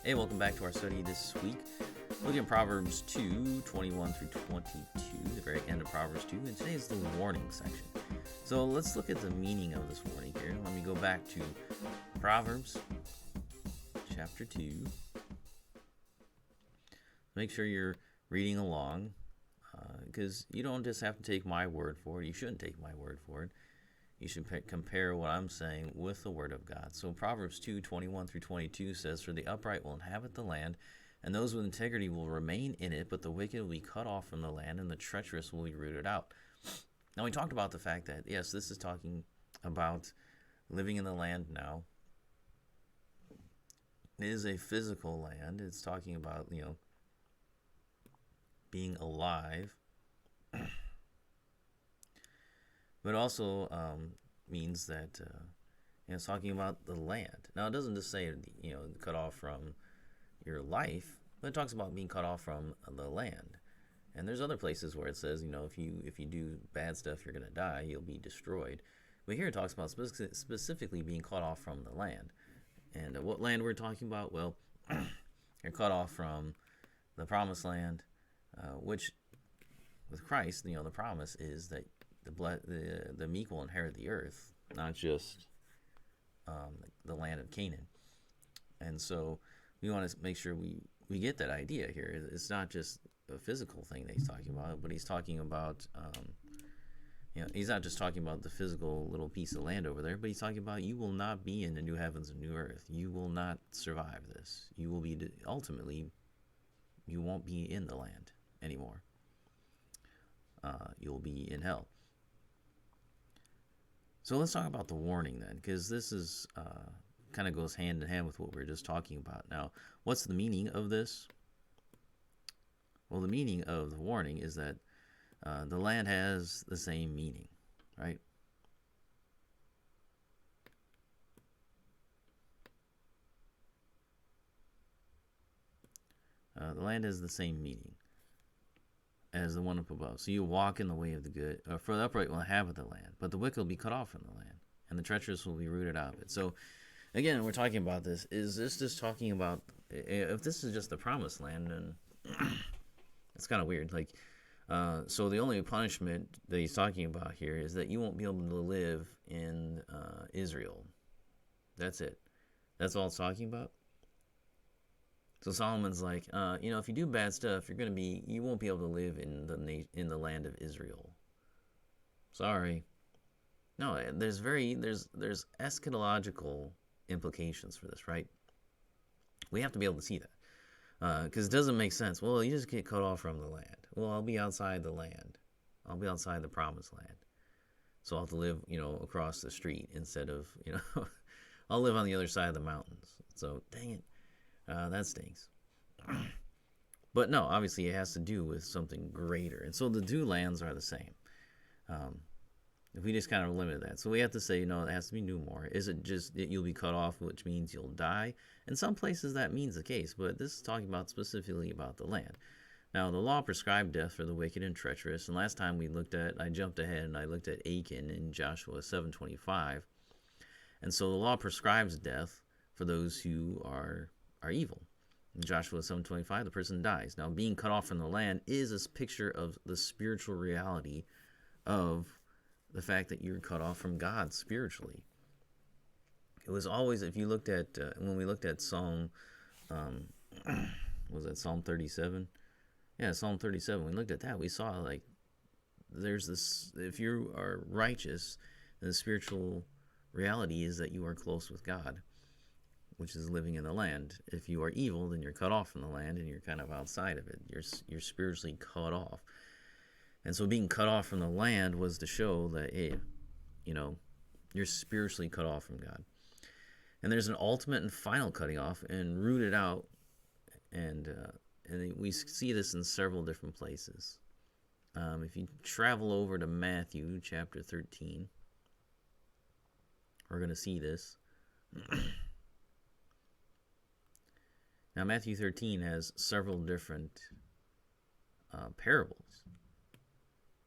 Hey, welcome back to our study this week. Looking at Proverbs 2, 21 through 22, the very end of Proverbs 2, and today is the warning section. So let's look at the meaning of this warning here. Let me go back to Proverbs chapter 2. Make sure you're reading along, because you don't just have to take my word for it. You shouldn't take my word for it. You should compare what I'm saying with the word of God. So Proverbs 2, 21 through 22 says, "For the upright will inhabit the land, and those with integrity will remain in it, but the wicked will be cut off from the land, and the treacherous will be rooted out." Now, we talked about the fact that, yes, this is talking about living in the land now. It is a physical land. It's talking about, being alive. But also means that it's talking about the land. Now, it doesn't just say cut off from your life, but it talks about being cut off from the land. And there's other places where it says if you do bad stuff, you're gonna die. You'll be destroyed. But here it talks about specifically being cut off from the land. And what land we're talking about? Well, you're cut off from the promised land, which with Christ, the promise is that the meek will inherit the earth, not just the land of Canaan. And so we want to make sure we get that idea here. It's not just a physical thing that he's talking about, but he's talking about he's not just talking about the physical little piece of land over there, but he's talking about you will not be in the new heavens and new earth. You will not survive this. You will be ultimately, you won't be in the land anymore. You'll be in hell. So let's talk about the warning then, because this is kind of goes hand in hand with what we were just talking about. Now, what's the meaning of this? Well, the meaning of the warning is that the land has the same meaning, right? The land has the same meaning as the one up above. So you walk in the way of the good, for the upright will inhabit the land, but the wicked will be cut off from the land, and the treacherous will be rooted out of it. So again, we're talking about this. Is this just talking about, if this is just the promised land, then it's kind of weird. Like, so the only punishment that he's talking about here is that you won't be able to live in Israel. That's it. That's all it's talking about. So Solomon's like, if you do bad stuff, you won't be able to live in the land of Israel. Sorry. No, there's eschatological implications for this, right? We have to be able to see that, because it doesn't make sense. Well, you just get cut off from the land. Well, I'll be outside the land. I'll be outside the promised land. So I'll have to live, across the street instead of, I'll live on the other side of the mountains. So dang it. That stinks. But no, obviously it has to do with something greater. And so the two lands are the same. If we just kind of limit that. So we have to say, it has to be new more. Is it just that you'll be cut off, which means you'll die? In some places that means the case, but this is talking about specifically about the land. Now, the law prescribed death for the wicked and treacherous. And last time I jumped ahead and I looked at Achan in Joshua 7:25. And so the law prescribes death for those who are evil. In Joshua 7:25, the person dies. Now, being cut off from the land is a picture of the spiritual reality of the fact that you're cut off from God spiritually. It was always, if you looked at, when we looked at Psalm, was that Psalm 37? Yeah, Psalm 37. We looked at that. We saw, like, there's this, if you are righteous, then the spiritual reality is that you are close with God, which is living in the land. If you are evil, then you're cut off from the land and you're kind of outside of it. You're spiritually cut off. And so being cut off from the land was to show that, hey, you're spiritually cut off from God. And there's an ultimate and final cutting off and rooted out. And we see this in several different places. If you travel over to Matthew chapter 13, we're going to see this. Now, Matthew 13 has several different parables.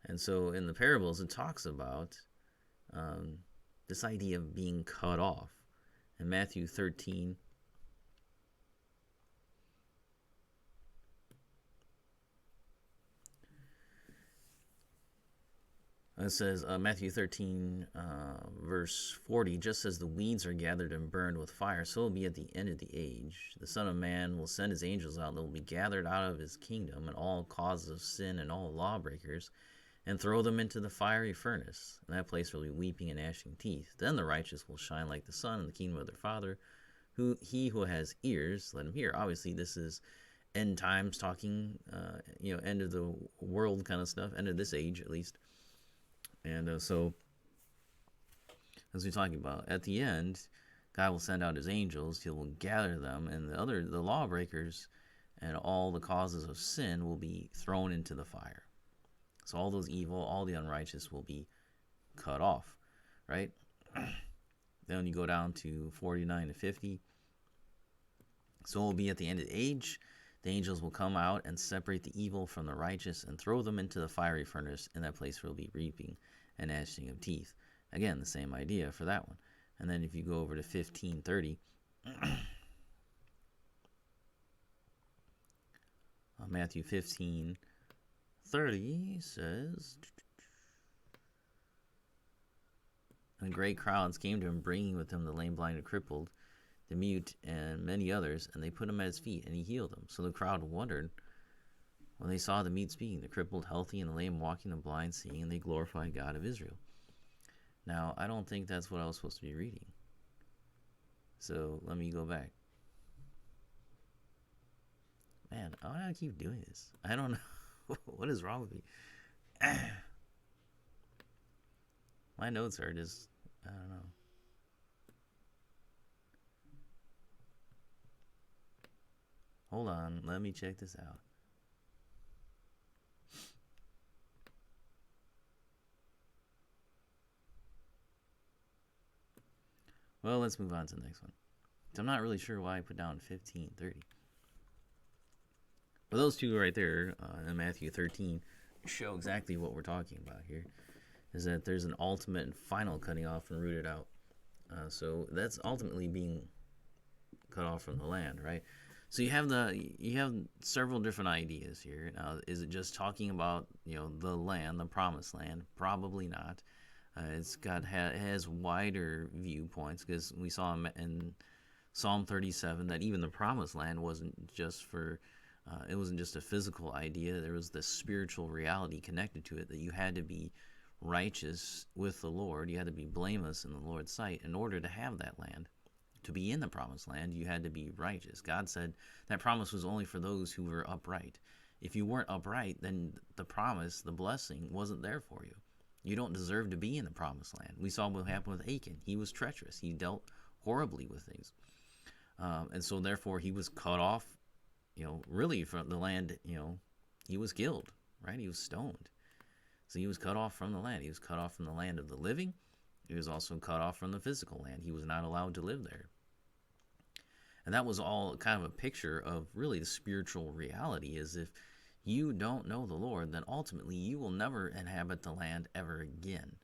And so in the parables, it talks about this idea of being cut off. In Matthew 13, It says, Matthew 13, verse 40, just as the weeds are gathered and burned with fire, so will be at the end of the age. The Son of Man will send his angels out, and they will be gathered out of his kingdom, and all causes of sin and all lawbreakers, and throw them into the fiery furnace. In that place will be weeping and gnashing teeth. Then the righteous will shine like the sun in the kingdom of their Father. He who has ears, let him hear. Obviously, this is end times talking, end of the world kind of stuff, end of this age at least. And so, as we're talking about, at the end, God will send out his angels. He will gather them, and the lawbreakers and all the causes of sin will be thrown into the fire. So all those evil, all the unrighteous will be cut off, right? Then you go down to 49 to 50. So it will be at the end of the age. The angels will come out and separate the evil from the righteous and throw them into the fiery furnace. In that place will be reaping and gnashing of teeth. Again, the same idea for that one. And then if you go over to 15:30, Matthew 15:30 says, and great crowds came to him, bringing with them the lame, blind, and crippled, the mute, and many others, and they put him at his feet, and he healed them. So the crowd wondered when they saw the mute speaking, the crippled healthy, and the lame walking, the blind seeing, and they glorified God of Israel. Now, I don't think that's what I was supposed to be reading. So let me go back. Man, why do I keep doing this? I don't know. What is wrong with me? My notes are just, I don't know. Hold on, let me check this out. Well, let's move on to the next one. So I'm not really sure why I put down 15:30. But those two right there in Matthew 13 show exactly what we're talking about here. Is that there's an ultimate and final cutting off and rooted out. So that's ultimately being cut off from the land, right? So you have several different ideas here. Now, is it just talking about the land, the promised land? Probably not. It has wider viewpoints, because we saw in Psalm 37 that even the promised land wasn't just for it wasn't just a physical idea. There was this spiritual reality connected to it, that you had to be righteous with the Lord. You had to be blameless in the Lord's sight in order to have that land. To be in the promised land, you had to be righteous. God said that promise was only for those who were upright. If you weren't upright, then the promise, the blessing, wasn't there for you. You don't deserve to be in the promised land. We saw what happened with Achan. He was treacherous. He dealt horribly with things. And so therefore he was cut off, really from the land. He was killed, right? He was stoned. So he was cut off from the land. He was cut off from the land of the living. He was also cut off from the physical land. He was not allowed to live there. And that was all kind of a picture of really the spiritual reality, is if you don't know the Lord, then ultimately you will never inhabit the land ever again.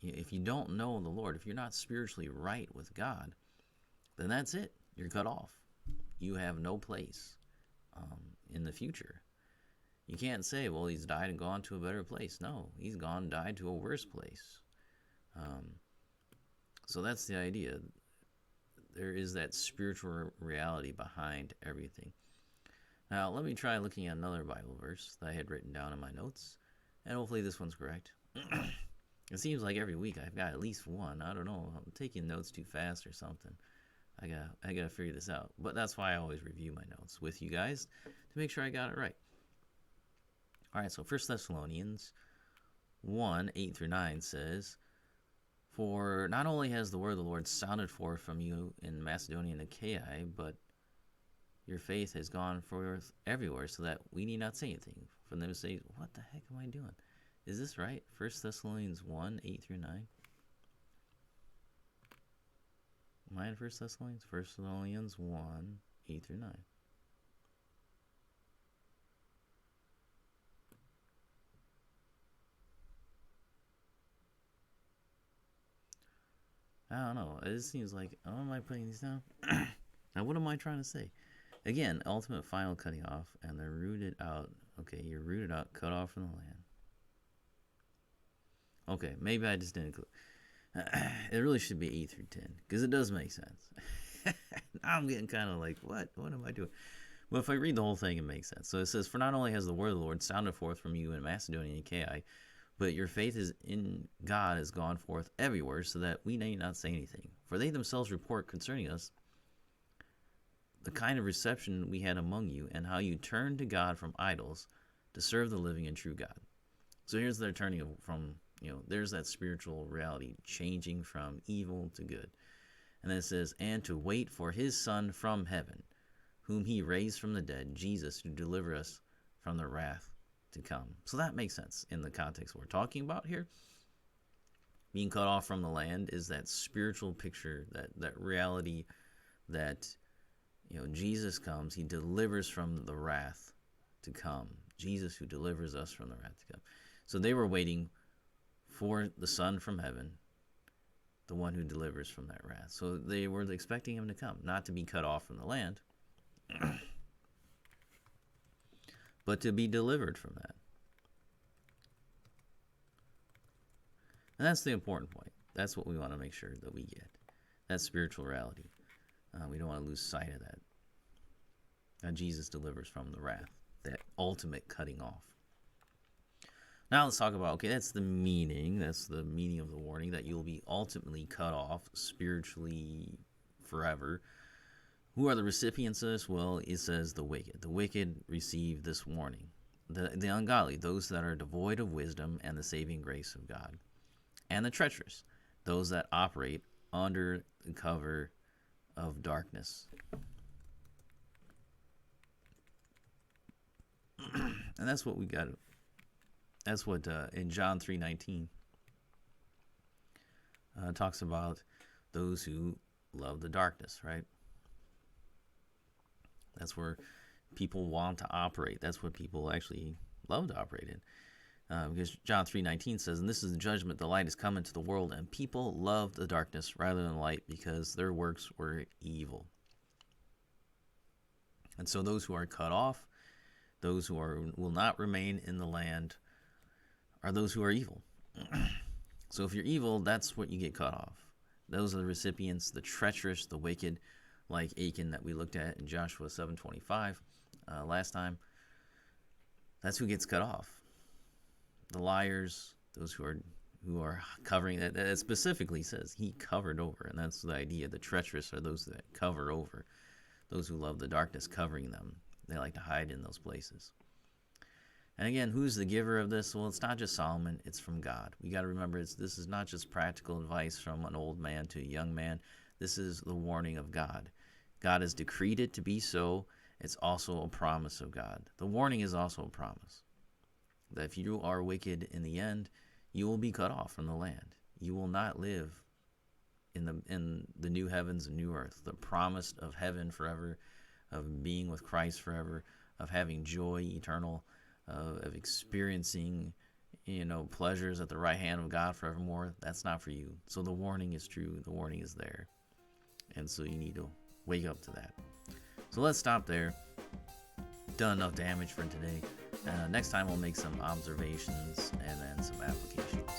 If you don't know the Lord, if you're not spiritually right with God, then that's it. You're cut off. You have no place in the future. You can't say, well, he's died and gone to a better place. No, he's gone and died to a worse place. So that's the idea. There is that spiritual reality behind everything. Now, let me try looking at another Bible verse that I had written down in my notes, and hopefully this one's correct. It seems like every week I've got at least one. I don't know. I'm taking notes too fast or something. I gotta figure this out. But that's why I always review my notes with you guys to make sure I got it right. All right, so 1 Thessalonians 1:8-9 says, "For not only has the word of the Lord sounded forth from you in Macedonia and Achaia, but your faith has gone forth everywhere, so that we need not say anything." For them to say, what the heck am I doing? Is this right? 1 Thessalonians 1:8-9. Am I in 1 Thessalonians? 1 Thessalonians 1:8-9. I don't know. It seems like, oh, am I putting these down? Now, what am I trying to say? Again, ultimate final cutting off, and they're rooted out. Okay, you're rooted out, cut off from the land. Okay, maybe I just didn't include. It really should be 8 through 10 because it does make sense. Now I'm getting kind of like, what? What am I doing? Well, if I read the whole thing, it makes sense. So it says, "For not only has the word of the Lord sounded forth from you in Macedonia and Achaia, but your faith is in God has gone forth everywhere, so that we need not say anything. For they themselves report concerning us the kind of reception we had among you, and how you turned to God from idols to serve the living and true God." So here's their turning from, there's that spiritual reality changing from evil to good. And then it says, "And to wait for his Son from heaven, whom he raised from the dead, Jesus, who delivered us from the wrath to come." So that makes sense in the context we're talking about here. Being cut off from the land is that spiritual picture, that reality that, Jesus comes, he delivers from the wrath to come. Jesus who delivers us from the wrath to come. So they were waiting for the Son from heaven, the one who delivers from that wrath. So they were expecting him to come, not to be cut off from the land, but to be delivered from that. And that's the important point. That's what we want to make sure that we get. That spiritual reality. We don't want to lose sight of that. Now Jesus delivers from the wrath, that ultimate cutting off. Now let's talk about, okay, that's the meaning. That's the meaning of the warning, that you'll be ultimately cut off spiritually forever. Who are the recipients of this? Well, it says the wicked. The wicked receive this warning. The ungodly, those that are devoid of wisdom and the saving grace of God. And the treacherous, those that operate under the cover of darkness. And that's what we got. That's what in John 3:19 talks about those who love the darkness, right? That's where people want to operate. That's what people actually love to operate in. Because John 3:19 says, "And this is the judgment, the light has come into the world, and people loved the darkness rather than the light, because their works were evil." And so those who are cut off, those who will not remain in the land, are those who are evil. So if you're evil, that's what you get cut off. Those are the recipients, the treacherous, the wicked, like Achan that we looked at in Joshua 7:25 last time. That's who gets cut off. The liars, those who are covering, that specifically says he covered over, and that's the idea. The treacherous are those that cover over, those who love the darkness covering them. They like to hide in those places. And again, who's the giver of this? Well, it's not just Solomon, it's from God. We got to remember, this is not just practical advice from an old man to a young man. This is the warning of God. God has decreed it to be so. It's also a promise of God. The warning is also a promise that if you are wicked in the end, you will be cut off from the land. You will not live in the new heavens and new earth, the promise of heaven forever, of being with Christ forever, of having joy eternal, of experiencing, pleasures at the right hand of God forevermore. That's not for you. So the warning is true. The warning is there. And so you need to wake up to that. So let's stop there. Done enough damage for today. Next time we'll make some observations and then some applications.